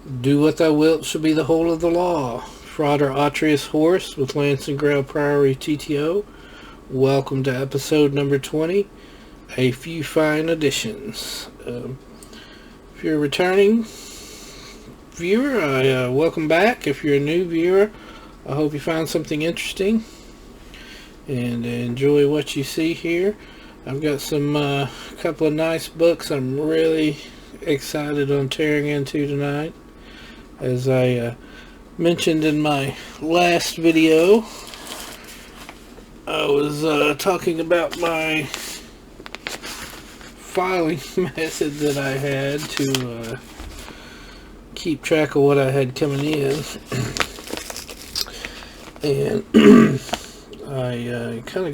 Do what thou wilt shall be the whole of the law. Frater Atrius Horse with Lance and Grail Priory TTO. Welcome to episode number 20. A few fine additions. If you're a returning viewer, I welcome back. If you're a new viewer, I hope you find something interesting and enjoy what you see here. I've got some couple of nice books I'm really excited on tearing into tonight. As I mentioned in my last video, I was talking about my filing method that I had to keep track of what I had coming in, and I kind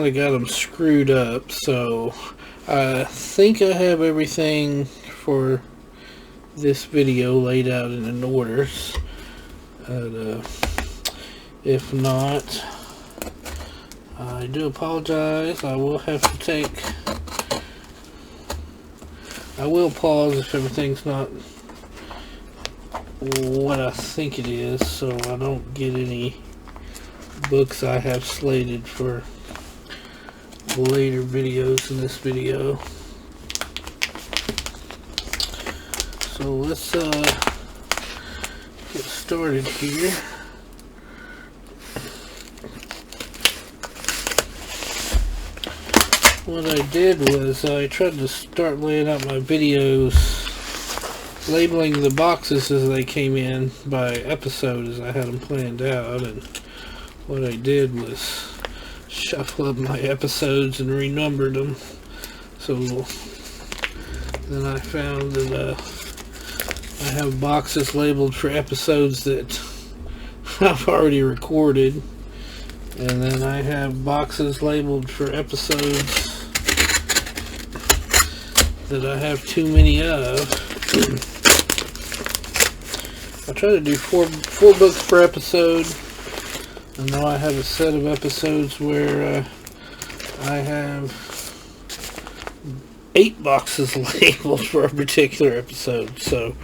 of got them screwed up. So I think I have everything for this video laid out in an order. If not, I do apologize. I will pause if everything's not what I think it is, so I don't get any books I have slated for later videos in this video. So let's get started here. What I did was I tried to start laying out my videos, labeling the boxes as they came in by episode as I had them planned out, and what I did was shuffle up my episodes and renumbered them. So then I found that I have boxes labeled for episodes that I've already recorded, and then I have boxes labeled for episodes that I have too many of. I try to do four books per episode. I know I have a set of episodes where I have 8 boxes labeled for a particular episode, so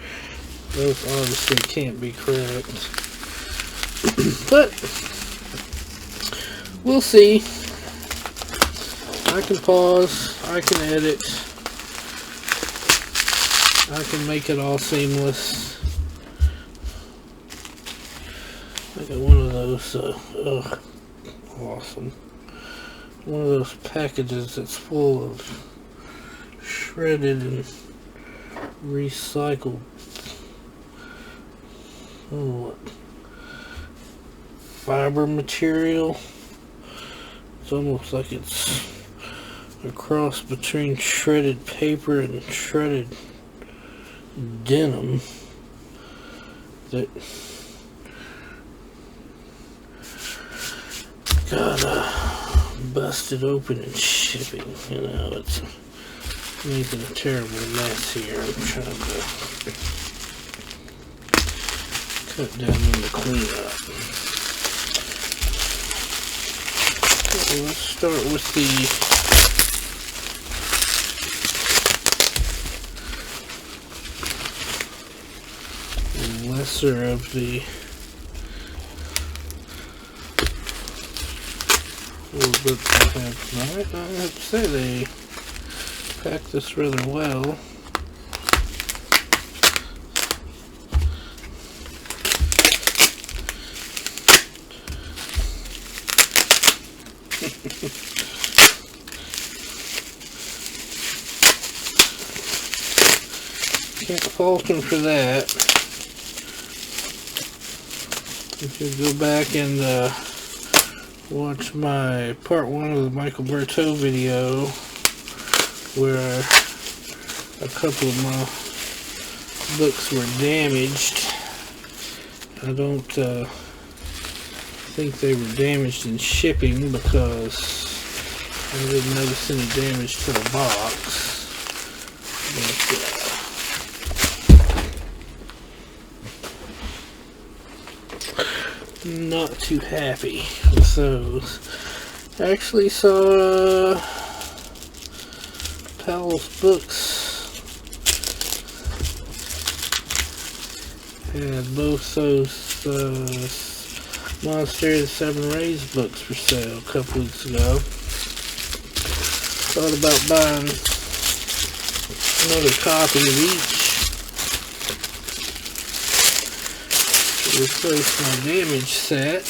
those obviously can't be correct. But we'll see. I can pause, I can edit, I can make it all seamless. I got one of those, awesome. One of those packages that's full of shredded and recycled fiber material. It's almost like it's a cross between shredded paper and shredded denim that got busted open in shipping. You know, it's making a terrible mess here. I'm trying to cut down on the cleanup. So let's start with the lesser of the four books I have tonight. I have to say they packed this rather well. Can't fault them for that. If you go back and watch my part 1 of the Michael Berto video, where a couple of my books were damaged. I don't think they were damaged in shipping because I didn't notice any damage to the box. But not too happy with those. I actually saw Powell's Books Had both those Monastery of the Seven Rays books for sale a couple weeks ago. Thought about buying another copy of each to replace my damage set.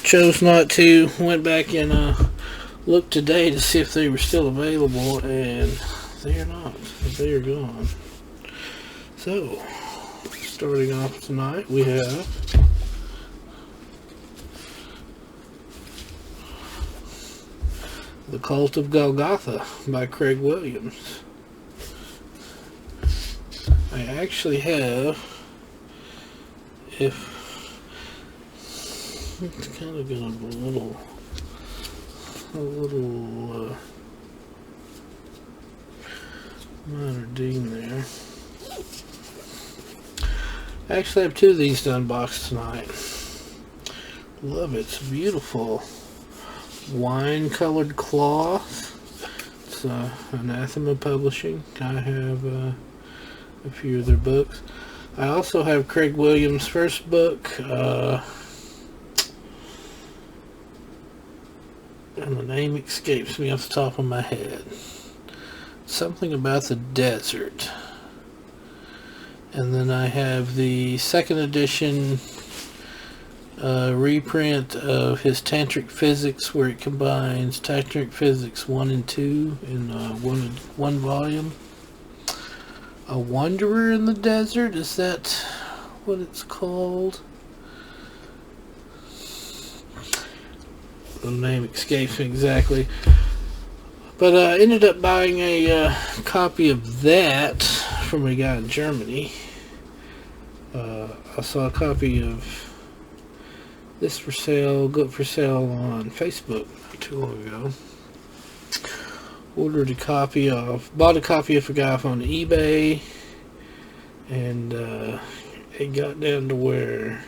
Chose not to. Went back and looked today to see if they were still available, and they are not. They are gone. So, starting off tonight, we have The Cult of Golgotha by Craig Williams. I actually have, if it's kind of gonna be a little minor ding there. I actually have two of these to unbox tonight. Love it. It's beautiful. Wine colored cloth. It's Anathema Publishing. I have a few of their books. I also have Craig Williams' first book, and the name escapes me off the top of my head. Something about the desert. And then I have the second edition reprint of his Tantric Physics, where it combines Tantric Physics 1 and 2 in one volume. A Wanderer in the Desert, is that what it's called? The name escapes me exactly. But I ended up buying a copy of that from a guy in Germany. I saw a copy of this for sale, good for sale on Facebook not too long ago. Bought a copy of a guy on eBay, and it got down to where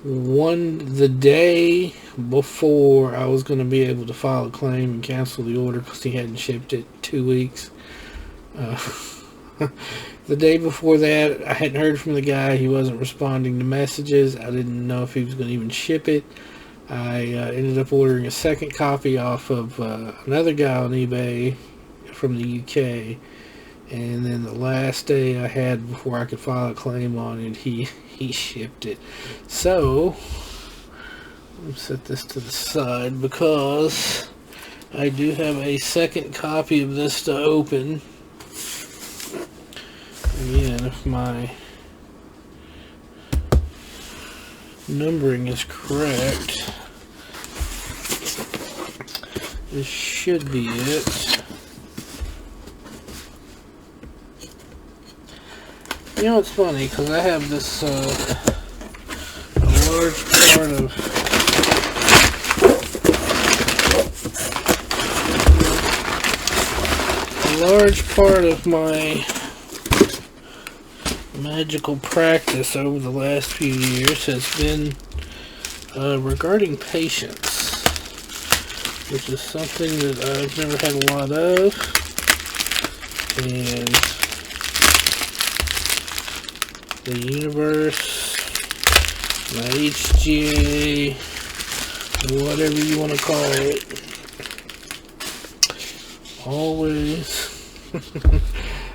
the day before I was going to be able to file a claim and cancel the order because he hadn't shipped it 2 weeks. The day before that, I hadn't heard from the guy. He wasn't responding to messages. I didn't know if he was going to even ship it. I ended up ordering a second copy off of another guy on eBay from the UK. And then the last day I had before I could file a claim on it, he shipped it. So, let me set this to the side because I do have a second copy of this to open. Again, if my numbering is correct, this should be it. You know, it's funny because I have this a large part of my magical practice over the last few years has been regarding patience, which is something that I've never had a lot of, and the universe, my HGA, whatever you want to call it, always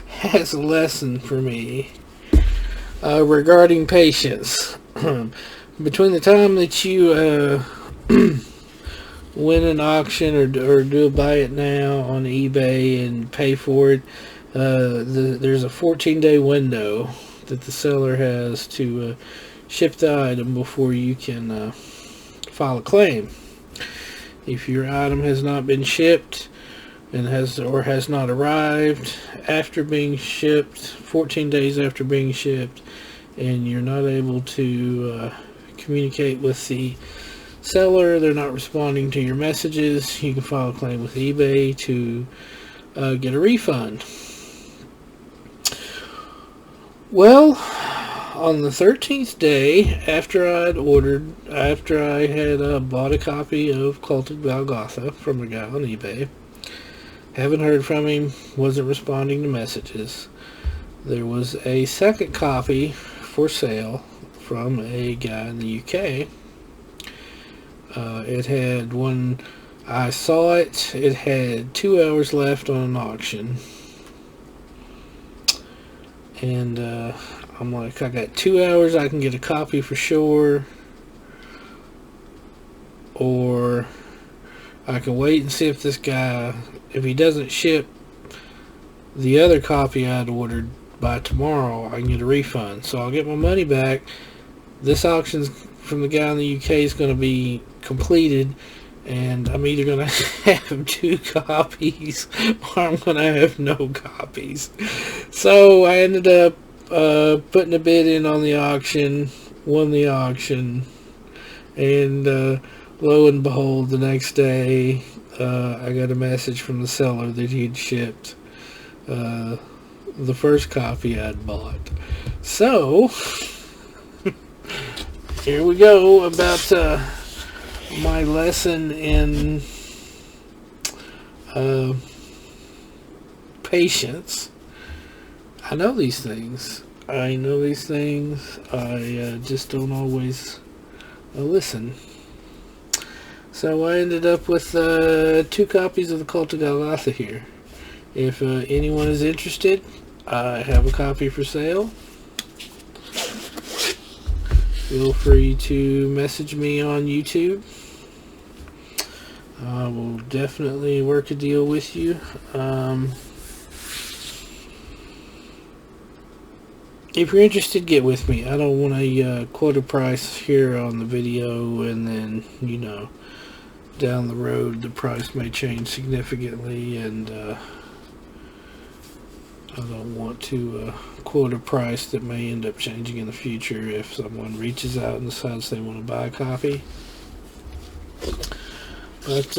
has a lesson for me regarding patience. Between the time that you win an auction or do a buy it now on eBay and pay for it, there's a 14-day window that the seller has to ship the item before you can file a claim. If your item has not been shipped and has not arrived after being shipped, 14 days after being shipped, and you're not able to communicate with the seller, they're not responding to your messages, you can file a claim with eBay to get a refund. Well, on the 13th day after I had bought a copy of Cult of Golgotha from a guy on eBay, haven't heard from him, wasn't responding to messages. There was a second copy for sale from a guy in the UK. It had one, I saw it, it had 2 hours left on an auction. And I'm like, I got 2 hours, I can get a copy for sure. Or I can wait and see if this guy, if he doesn't ship the other copy I'd ordered by tomorrow, I can get a refund. So I'll get my money back. This auction from the guy in the UK is going to be completed, and I'm either going to have 2 copies or I'm going to have no copies. So I ended up putting a bid in on the auction, won the auction, and lo and behold, the next day I got a message from the seller that he'd shipped the first copy I'd bought. So here we go about my lesson in patience. I know these things. I just don't always listen. So I ended up with 2 copies of the Cult of Golgotha here. If anyone is interested, I have a copy for sale. Feel free to message me on YouTube. I will definitely work a deal with you. If you're interested, get with me. I don't want to quote a price here on the video and then, you know, down the road the price may change significantly, and I don't want to quote a price that may end up changing in the future if someone reaches out and decides they want to buy a copy. But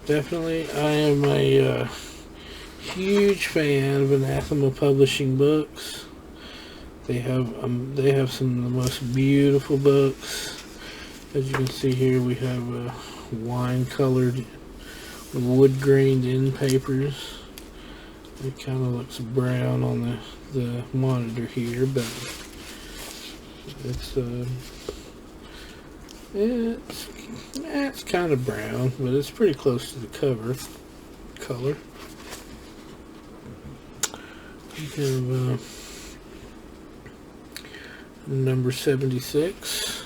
definitely I am a huge fan of Anathema publishing books. They have some of the most beautiful books. As you can see here, we have wine colored wood grained end papers. It kind of looks brown on the monitor here, but it's kind of brown, but it's pretty close to the cover color. We have number 76.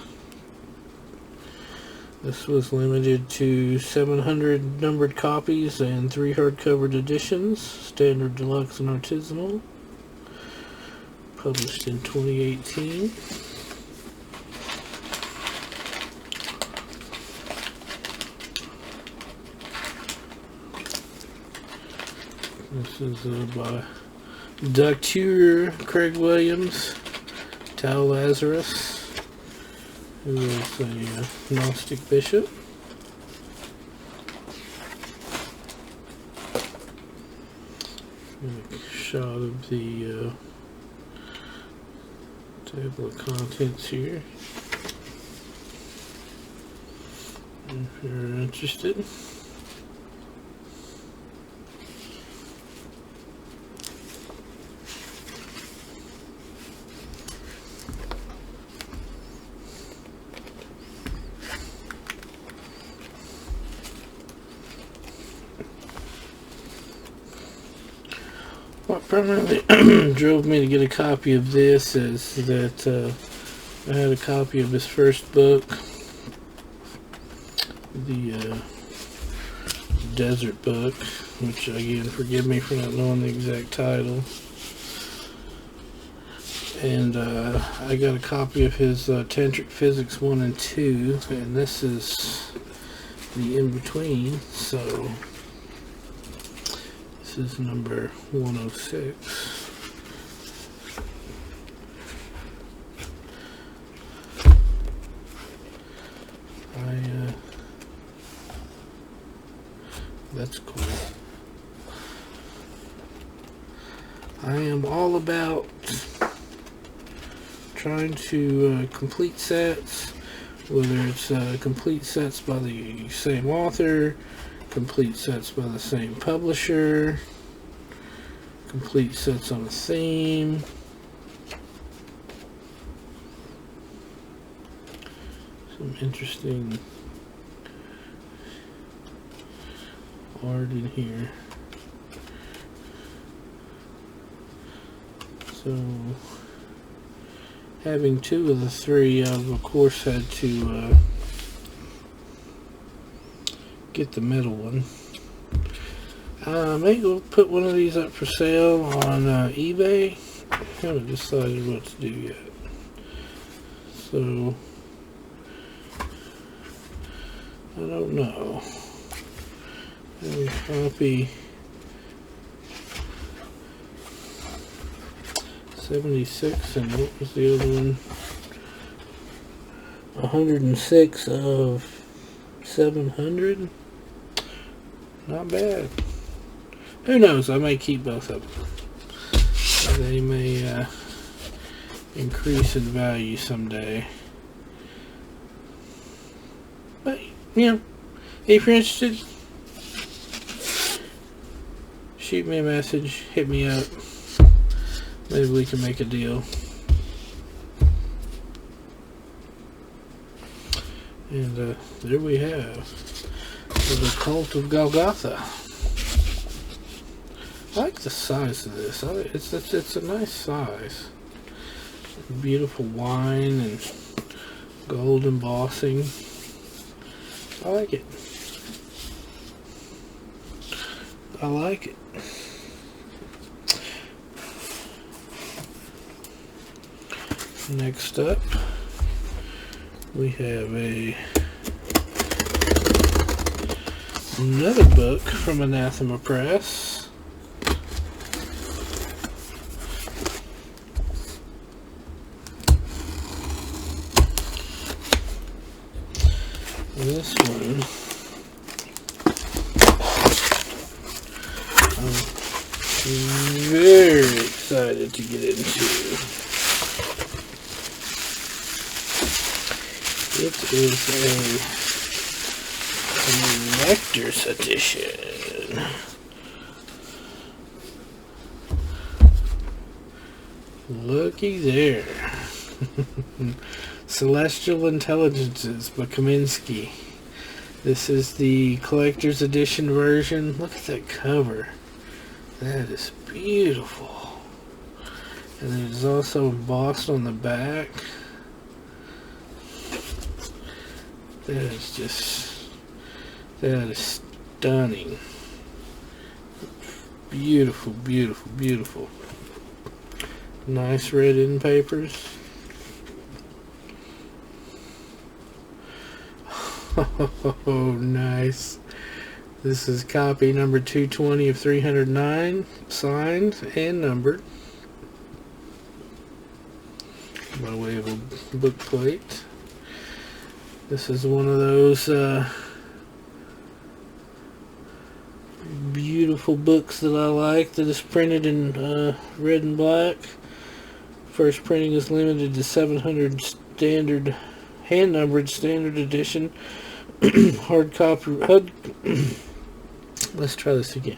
This was limited to 700 numbered copies and 3 hardcover editions, standard, deluxe, and artisanal. Published in 2018. This is by Dr. Craig Williams, Tao Lazarus, who is a Gnostic bishop. A shot of the table of contents here, if you're interested. What primarily drove me to get a copy of this is that I had a copy of his first book, the Desert Book, which, again, forgive me for not knowing the exact title. And I got a copy of his Tantric Physics 1 and 2, and this is the in-between, so this is number 106. That's cool. I am all about trying to complete sets, whether it's complete sets by the same author, complete sets by the same publisher, complete sets on a theme. Some interesting art in here. So, having two of the three, I've of course had to get the middle one. Maybe we'll put one of these up for sale on eBay. I haven't decided what to do yet. So, I don't know. Let me copy 76, and what was the other one? 106 of 700. Not bad. Who knows? I may keep both of them. They may increase in value someday. But, you know, if you're interested, shoot me a message, hit me up. Maybe we can make a deal. And there we have the Cult of Golgotha. I like the size of this. It's a nice size. Beautiful wine and gold embossing. I like it. I like it. Next up, we have another book from Anathema Press. This one, I'm very excited to get into. It is a collector's edition. Looky there. Celestial Intelligences by Kaminsky. This is the collector's edition version. Look at that cover. That is beautiful. And it is also embossed on the back. That is stunning. Beautiful, beautiful, beautiful. Nice red end papers. Oh, nice. This is copy number 220 of 309, signed and numbered by way of a book plate. This is one of those beautiful books that I like, that is printed in red and black. First printing is limited to 700 standard, hand-numbered standard edition. Hard copy. Let's try this again.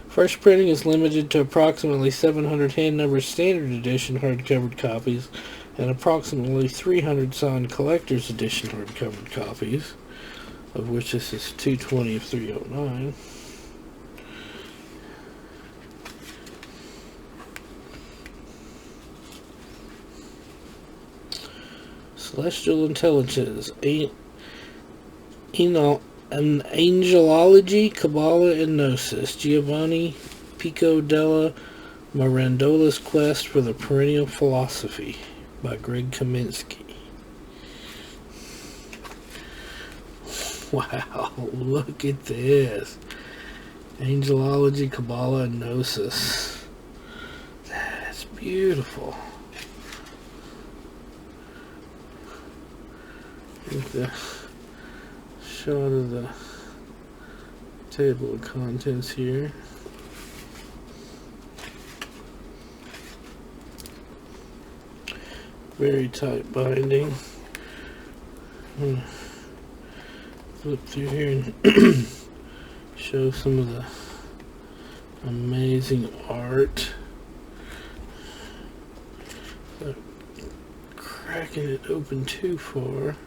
First printing is limited to approximately 700 hand-numbered standard edition hard-covered copies and approximately 300 signed collector's edition hard-covered copies, of which this is 220 of 309. Celestial Intelligence, an Angelology, Kabbalah, and Gnosis. Giovanni Pico della Mirandola's Quest for the Perennial Philosophy by Greg Kaminsky. Wow, look at this. Angelology, Kabbalah, and Gnosis. That's beautiful. Look at the shot of the table of contents here. Very tight binding. I'm gonna flip through here and show some of the amazing art. Cracking it open too far.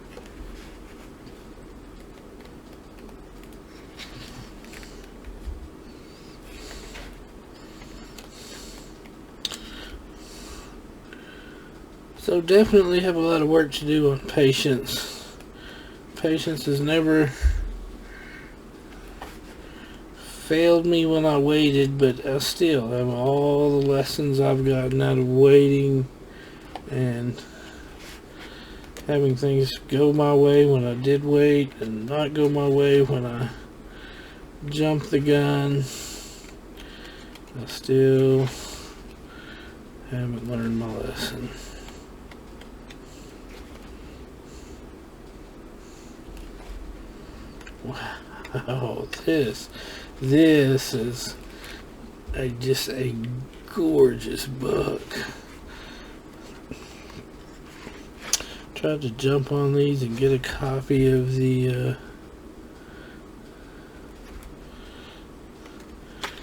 So definitely have a lot of work to do on patience. Patience has never failed me when I waited, but I still have all the lessons I've gotten out of waiting and having things go my way when I did wait and not go my way when I jumped the gun. I still haven't learned my lesson. Wow, this is just a gorgeous book. Tried to jump on these and get a copy of the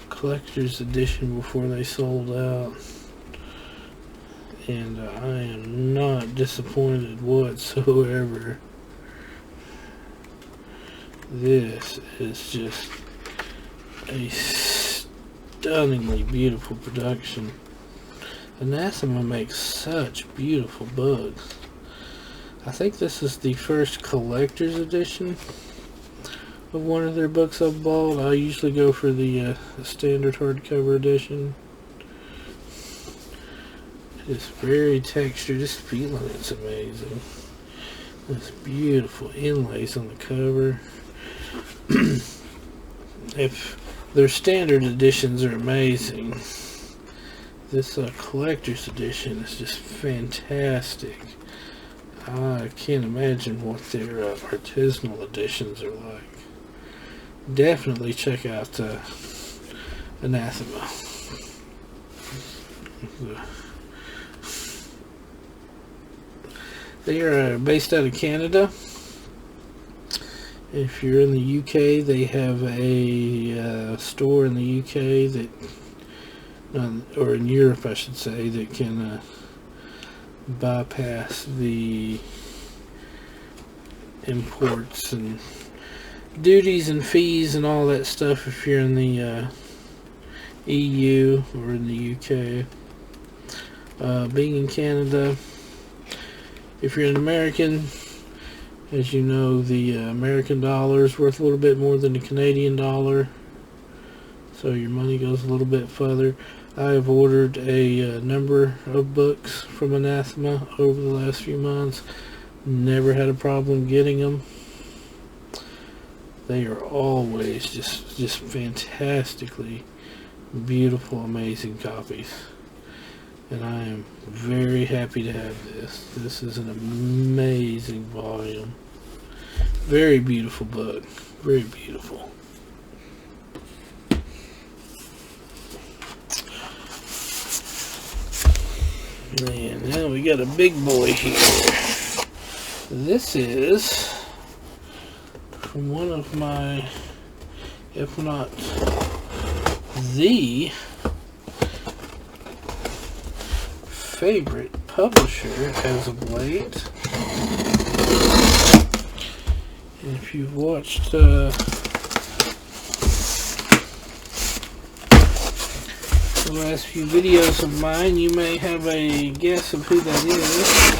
collector's edition before they sold out, and I am not disappointed whatsoever. This is just a stunningly beautiful production. Anathema makes such beautiful books. I think this is the first collector's edition of one of their books I've bought. I usually go for the standard hardcover edition. It's very textured. Just feeling it's amazing. This beautiful inlays on the cover. If their standard editions are amazing, this collector's edition is just fantastic. I can't imagine what their artisanal editions are like. Definitely check out Anathema. They are based out of Canada. If you're in the UK, they have a store in the UK that, or in Europe I should say, that can bypass the imports and duties and fees and all that stuff if you're in the EU or in the UK. Being in Canada, if you're an American, as you know, the American dollar is worth a little bit more than the Canadian dollar, so your money goes a little bit further. I have ordered a number of books from Anathema over the last few months. Never had a problem getting them. They are always just fantastically beautiful, amazing copies. And I am very happy to have this. This is an amazing volume. Very beautiful book. Very beautiful. And now we got a big boy here. This is from one of my, if not the favorite publisher as of late. And if you've watched the last few videos of mine, you may have a guess of who that is.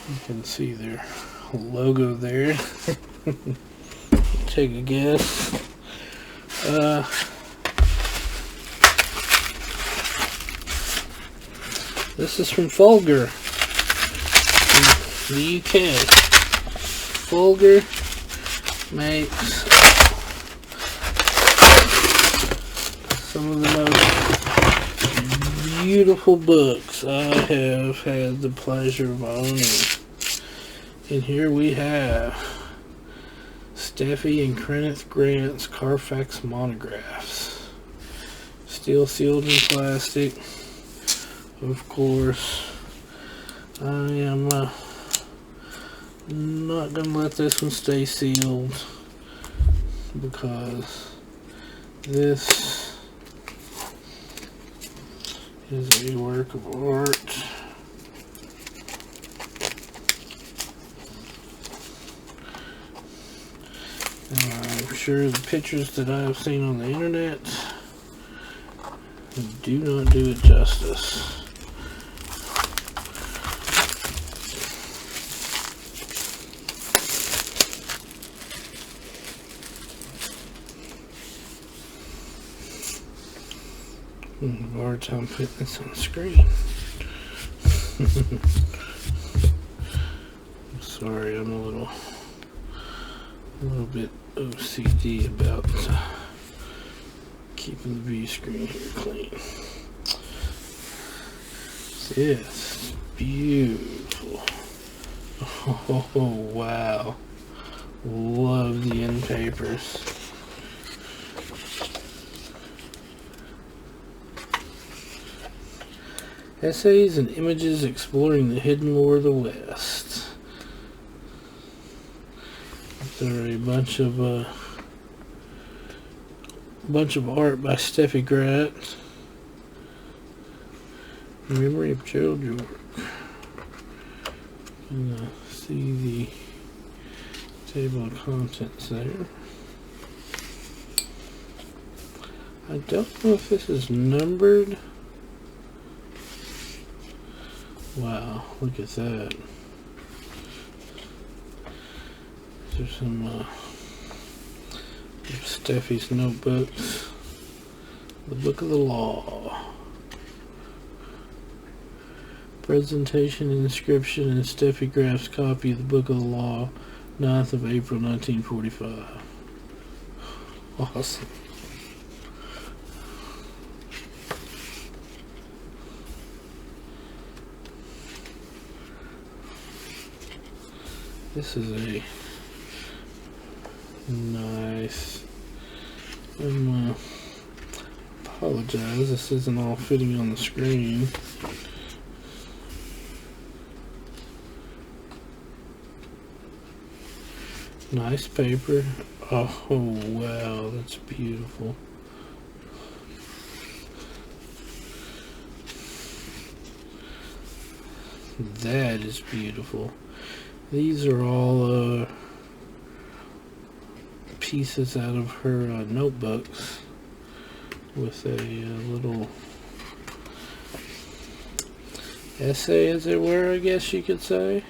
You can see their logo there. Take a guess. This is from Fulgur, the UK. Fulgur makes some of the most beautiful books I have had the pleasure of owning. And here we have Steffi and Kenneth Grant's Carfax Monographs. Still sealed in plastic. Of course, I am not going to let this one stay sealed because this is a work of art. I'm sure the pictures that I have seen on the internet do not do it justice. I have a hard time putting this on the screen. I'm sorry, I'm a little bit OCD about keeping the view screen here clean. Yes, beautiful. Oh wow, love the end papers. Essays and images exploring the hidden lore of the West. There are a bunch of art by Steffi Grant. Memory of Gerald York. And see the table of contents there. I don't know if this is numbered. Wow, look at that. There's some of Steffi's notebooks. The Book of the Law. Presentation and inscription in Steffi Graf's copy of the Book of the Law, 9th of April 1945. Awesome. This is a nice. Apologize, this isn't all fitting on the screen. Nice paper. Oh wow, that's beautiful. That is beautiful. These are all pieces out of her notebooks with a little essay, as it were, I guess you could say.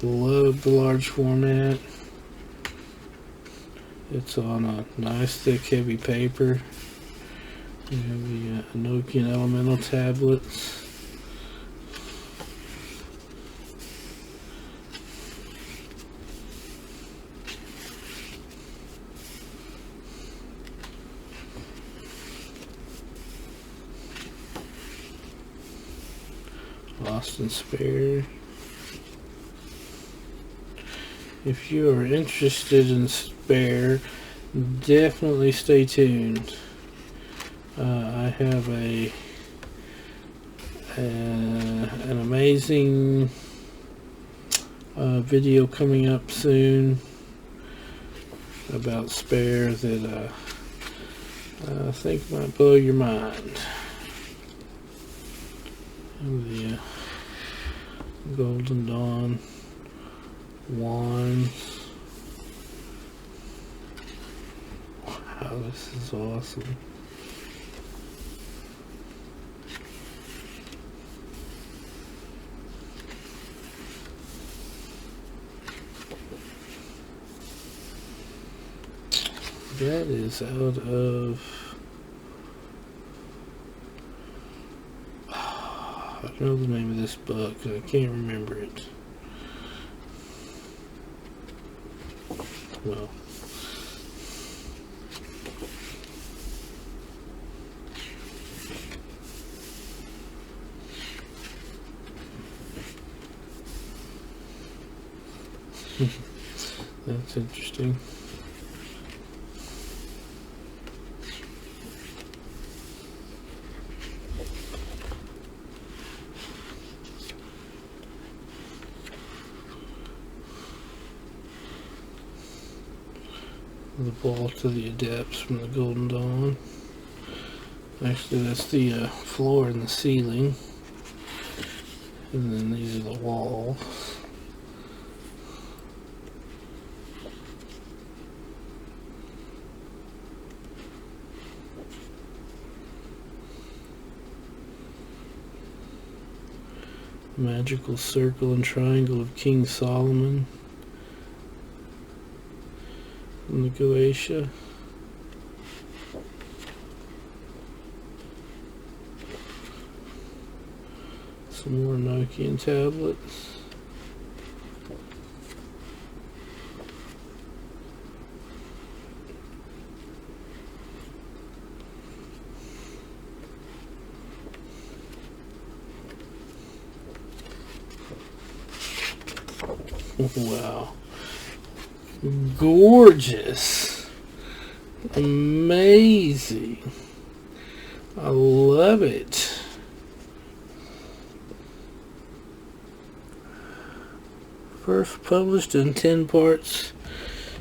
Love the large format. It's on a nice thick heavy paper. We have the Enochian Elemental tablets. Lost and Spared. If you are interested in Spare, definitely stay tuned. I have an amazing video coming up soon about Spare that I think might blow your mind. And the Golden Dawn wands. Wow, this is awesome. That is out of, I don't know the name of this book, I can't remember it. Well, That's interesting. The ball to the adepts from the Golden Dawn. Actually, that's the floor and the ceiling. And then these are the walls. Magical circle and triangle of King Solomon. And the Golgotha. Some more Nokian tablets. Wow. Gorgeous. Amazing. I love it. First published in 10 parts,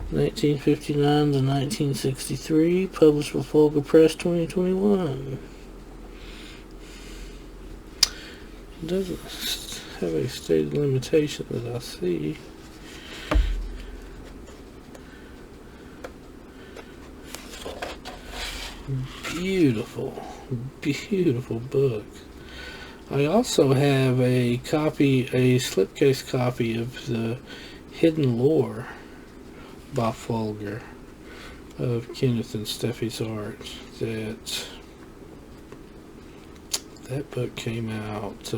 1959 to 1963. Published by Fulgur Press, 2021. It doesn't have a stated limitation that I see. Beautiful, beautiful book. I also have a copy, a slipcase copy of the Hidden Lore by Fulgur of Kenneth and Steffi's art. That book came out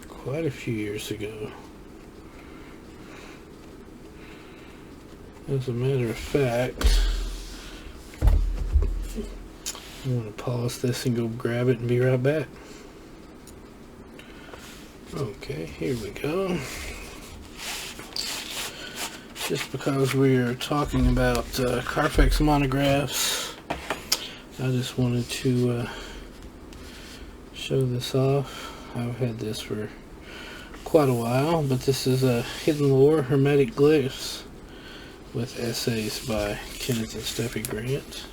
quite a few years ago. As a matter of fact, I'm going to pause this and go grab it and be right back. Okay, here we go. Just because we're talking about Carfax Monographs, I just wanted to show this off. I've had this for quite a while, but this is a Hidden Lore, Hermetic Glyphs, with essays by Kenneth and Steffi Grant.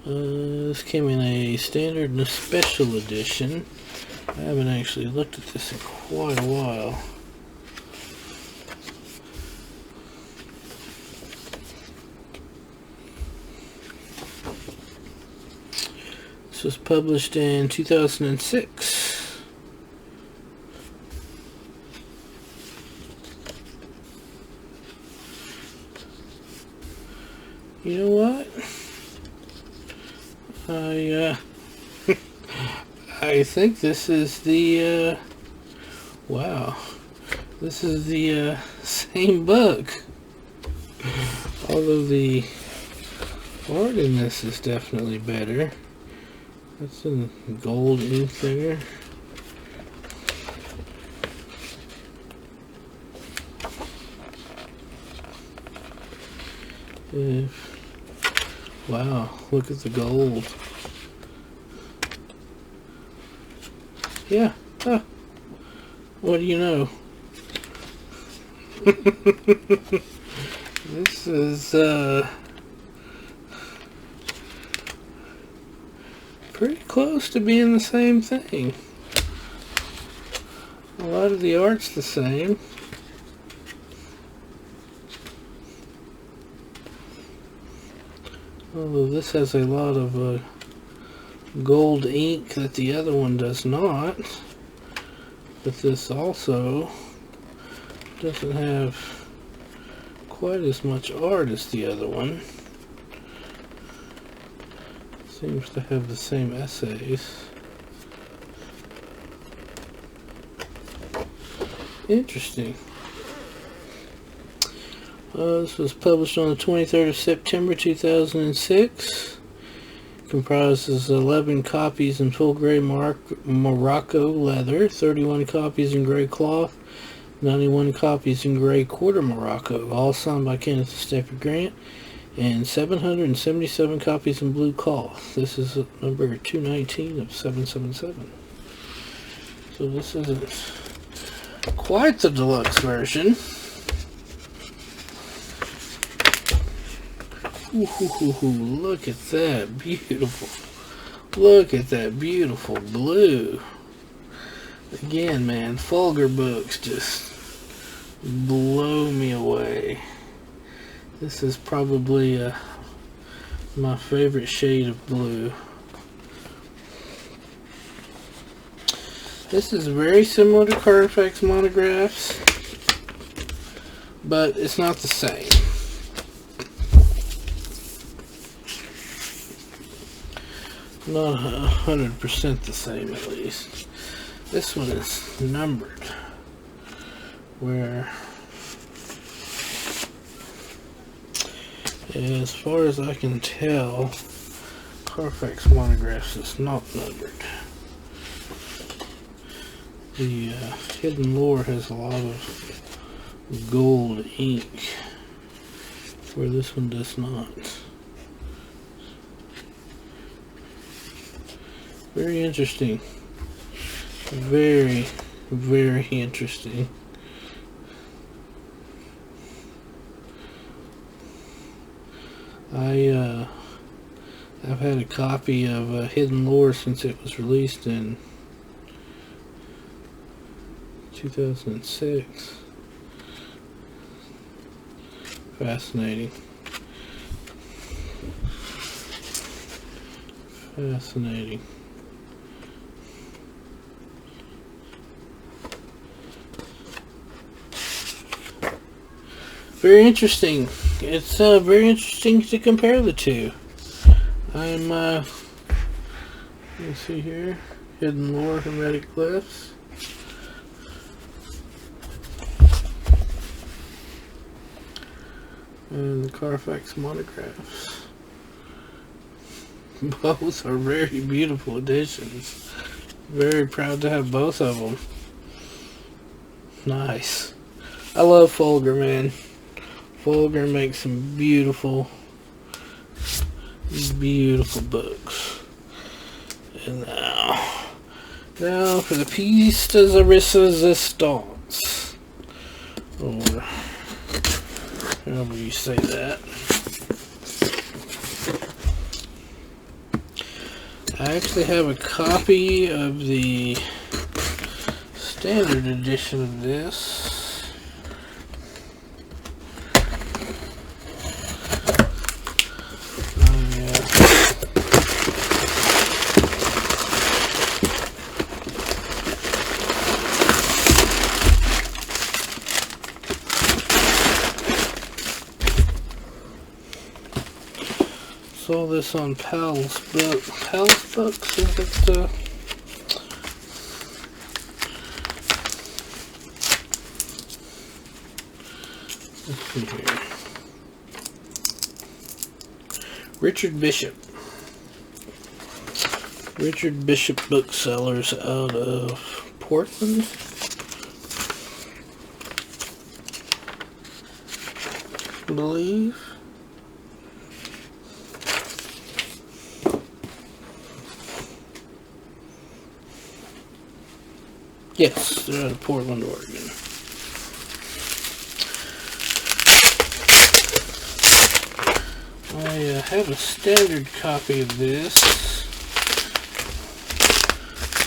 This came in a standard and a special edition. I haven't actually looked at this in quite a while. This was published in 2006. You know what? I think this is the, wow, this is the same book. Although the art in this is definitely better. That's in gold ink there. Wow, look at the gold. Yeah, huh. What do you know? This is pretty close to being the same thing. A lot of the art's the same. Although this has a lot of gold ink that the other one does not. But this also doesn't have quite as much art as the other one. Seems to have the same essays. Interesting. This was published on the 23rd of September 2006. Comprises 11 copies in full gray Morocco leather, 31 copies in gray cloth, 91 copies in gray quarter Morocco, all signed by Kenneth Stafford Grant, and 777 copies in blue cloth. This is number 219 of 777. So this isn't quite the deluxe version. Ooh, look at that beautiful. Look at that beautiful blue. Again, man, Fulgur books just blow me away. This is probably my favorite shade of blue. This is very similar to Carfax Monographs, but it's not the same. Not 100% the same, at least. This one is numbered, where, as far as I can tell, Carfax Monographs is not numbered. The Hidden Lore has a lot of gold ink, where this one does not. Very interesting. Very, very interesting. I've had a copy of Hidden Lore since it was released in 2006. Fascinating. Fascinating. Very interesting. It's very interesting to compare the two. Let's see here. Hidden Lore, Hermetic Glyphs. And the Carfax Monographs. Both are very beautiful editions. Very proud to have both of them. Nice. I love Fulgur, man. Fulgur makes some beautiful, beautiful books. And now for the piece de resistance, or however you say that. I actually have a copy of the standard edition of this. Saw this on Pal's Books, is it? Let's see here. Richard Bishop Booksellers out of Portland. I believe. Yes, they're out of Portland, Oregon. I have a standard copy of this,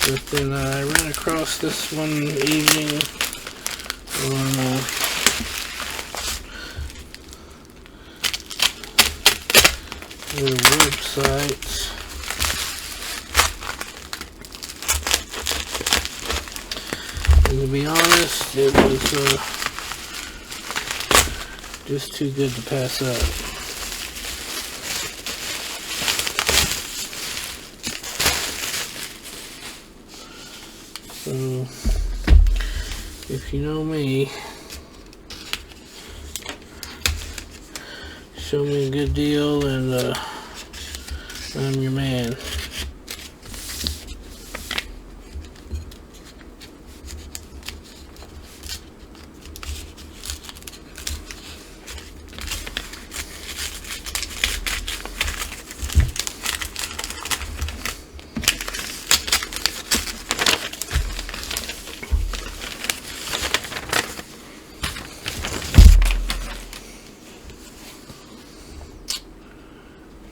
but then I ran across this one evening on their website. And to be honest, it was just too good to pass up. So, if you know me, show me a good deal and I'm your man.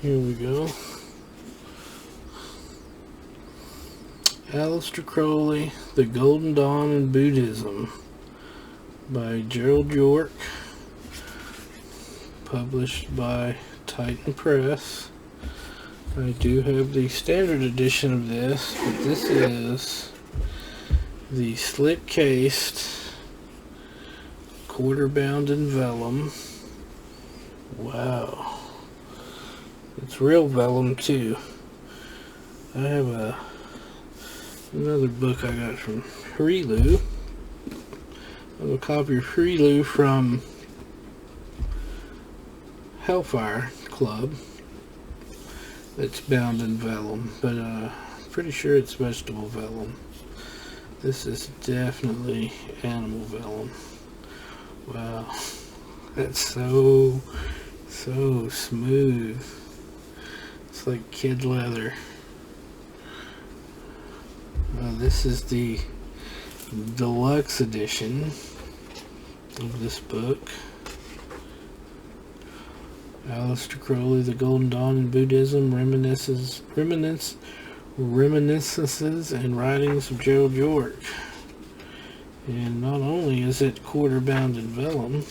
Here we go. Aleister Crowley, The Golden Dawn in Buddhism by Gerald York. Published by Teitan Press. I do have the standard edition of this, but this is the slip-cased, quarter-bound in vellum. Wow. It's real vellum too. I have another book I got from Hermetic. I have a copy of Hermetic from Hellfire Club. It's bound in vellum, but pretty sure it's vegetable vellum. This is definitely animal vellum. Wow, that's so smooth. It's like kid leather. This is the deluxe edition of this book. Aleister Crowley, The Golden Dawn in Buddhism, Reminiscences and Writings of Gerald York. And not only is it quarter bound in vellum,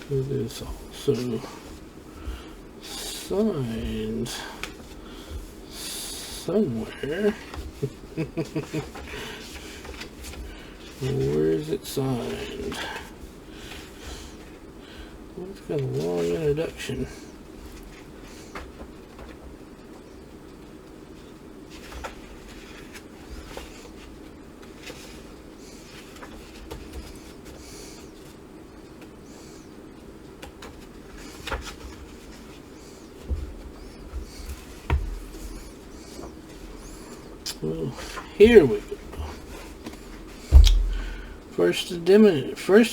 it is also signed somewhere. Where is it signed? Well, it's got a long introduction. Well, here we go. First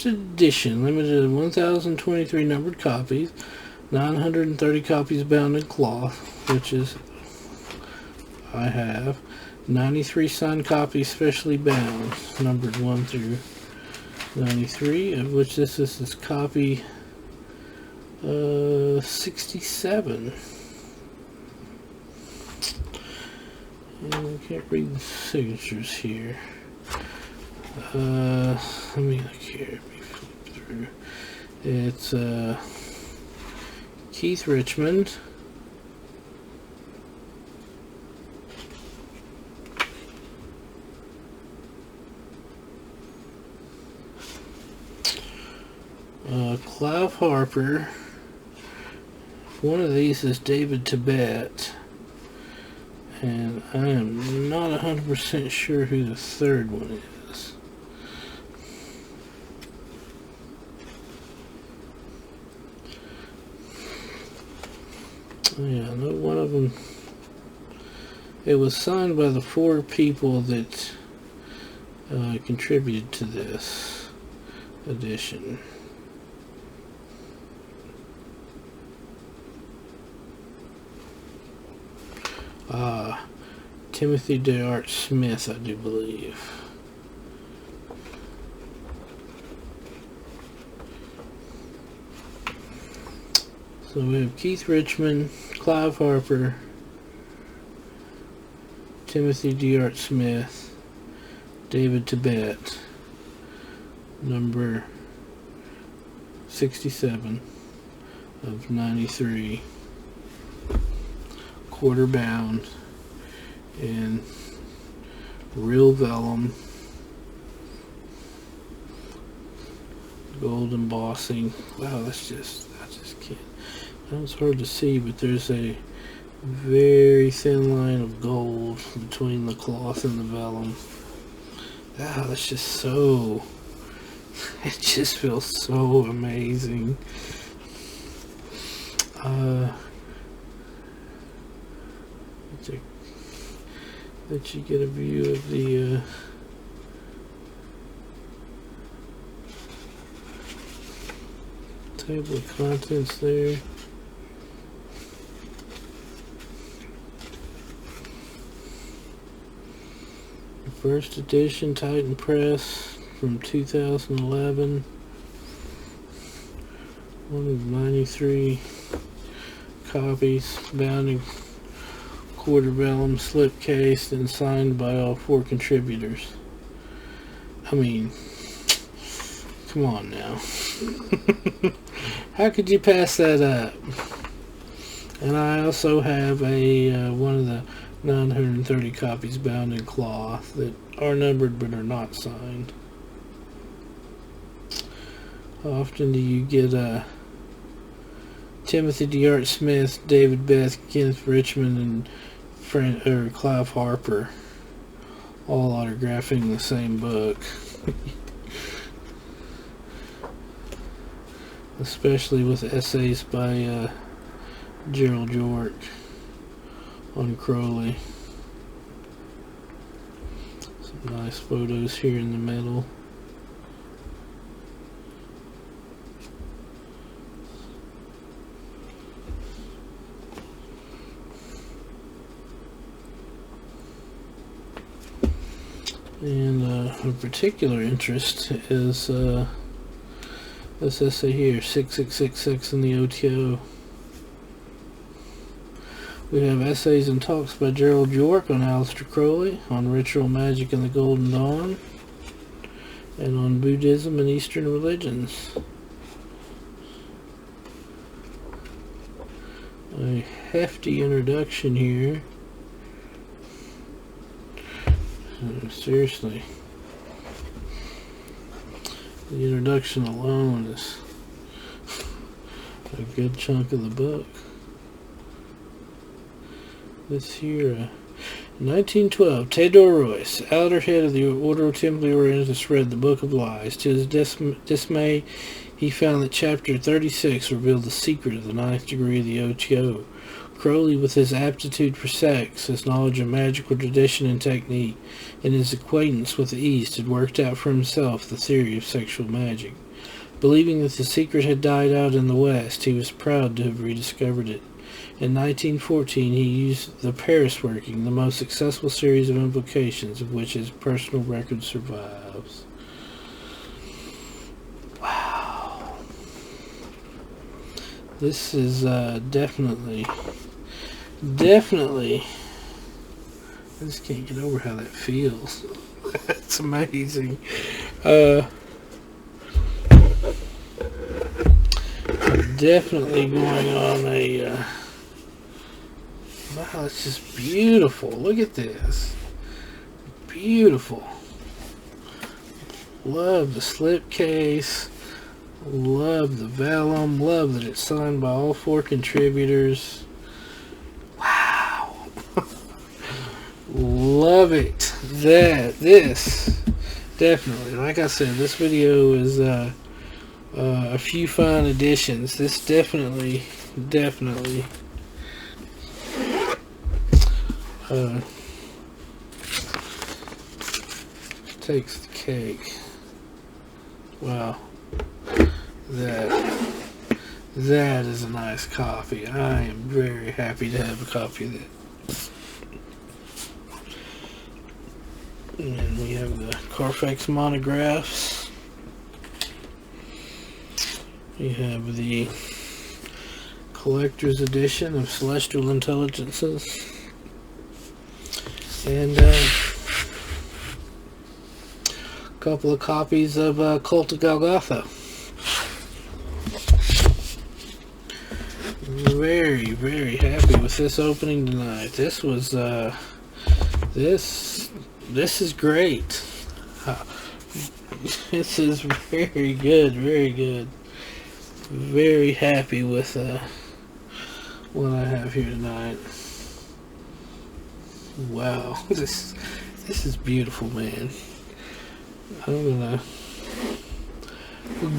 edition, limited to 1,023 numbered copies, 930 copies bound in cloth, which is I have, 93 signed copies specially bound, numbered 1 through 93, of which this is copy 67. And I can't read the signatures here. Let me look here. Let me flip through. It's Keith Richmond. Clive Harper. One of these is David Tibet. And I am not 100% sure who the third one is. Yeah, I know one of them. It was signed by the 4 people that contributed to this edition. Timothy DeArt Smith, I do believe. So we have Keith Richmond, Clive Harper, Timothy DeArt Smith, David Tibet, number 67 of 93, quarter bound in real vellum, gold embossing. Wow, I just can't. That was hard to see, but there's a Very thin line of gold between the cloth and the vellum. Ah, that's just so... It just feels so amazing. Let you get a view of the table of contents there. The first edition, Teitan Press from 2011. One of 93 copies, bound in quarter vellum, slip cased, and signed by all 4 contributors. I mean, come on now. How could you pass that up? And I also have a one of the 930 copies bound in cloth that are numbered but are not signed. How often do you get Timothy DeArt Smith, David Beth, Kenneth Richmond, and Clive Harper all autographing the same book? Especially with essays by Gerald York on Crowley. Some nice photos here in the middle. And of particular interest is this essay here, 6666 in the OTO. We have essays and talks by Gerald York on Aleister Crowley, on ritual magic in the Golden Dawn, and on Buddhism and Eastern religions. A hefty introduction here. Seriously, the introduction alone is a good chunk of the book. This here, 1912, Theodore Royce, outer head of the Order of Templi Orientis, read the Book of Lies. To his dismay, he found that chapter 36 revealed the secret of the 9th degree of the OTO. Crowley, with his aptitude for sex, his knowledge of magical tradition and technique, and his acquaintance with the East, had worked out for himself the theory of sexual magic. Believing that the secret had died out in the West, he was proud to have rediscovered it. In 1914, he used the Paris working, the most successful series of invocations of which his personal record survives. Wow. This is definitely, I just can't get over how that feels. That's amazing. Definitely going on a wow, it's just beautiful. Look at this. Beautiful. Love the slipcase. Love the vellum. Love that it's signed by all 4 contributors. Wow. Love it. This definitely, like I said, this video is a few fine additions. This definitely takes the cake. Wow, that is a nice copy. I am very happy to have a copy of that. And we have the Carfax Monographs. We have the collector's edition of Celestial Intelligences. And a couple of copies of Cult of Golgotha. Very, very happy with this opening tonight. This was this is great. This is very good, very good. Very happy with what I have here tonight. Wow, this is beautiful, man. I'm gonna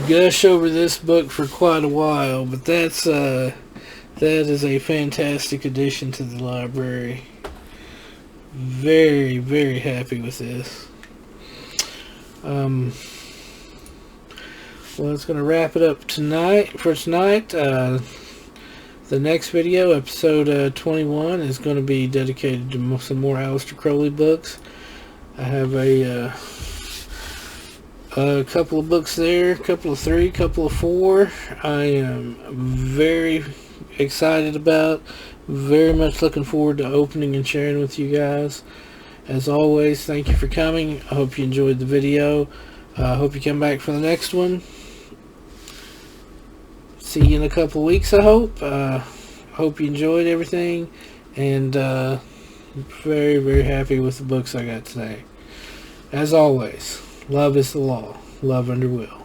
gush over this book for quite a while, but that is a fantastic addition to the library. Very, very happy with this. Well, it's going to wrap it up tonight. The next video, episode 21, is going to be dedicated to some more Aleister Crowley books. I have a couple of books there, a couple of 3, couple of 4. I am very excited about, very much looking forward to opening and sharing with you guys. As always, thank you for coming. I hope you enjoyed the video. I hope you come back for the next one. See you in a couple of weeks, I hope. Hope you enjoyed everything, and very, very happy with the books I got today. As always, love is the law. Love under will.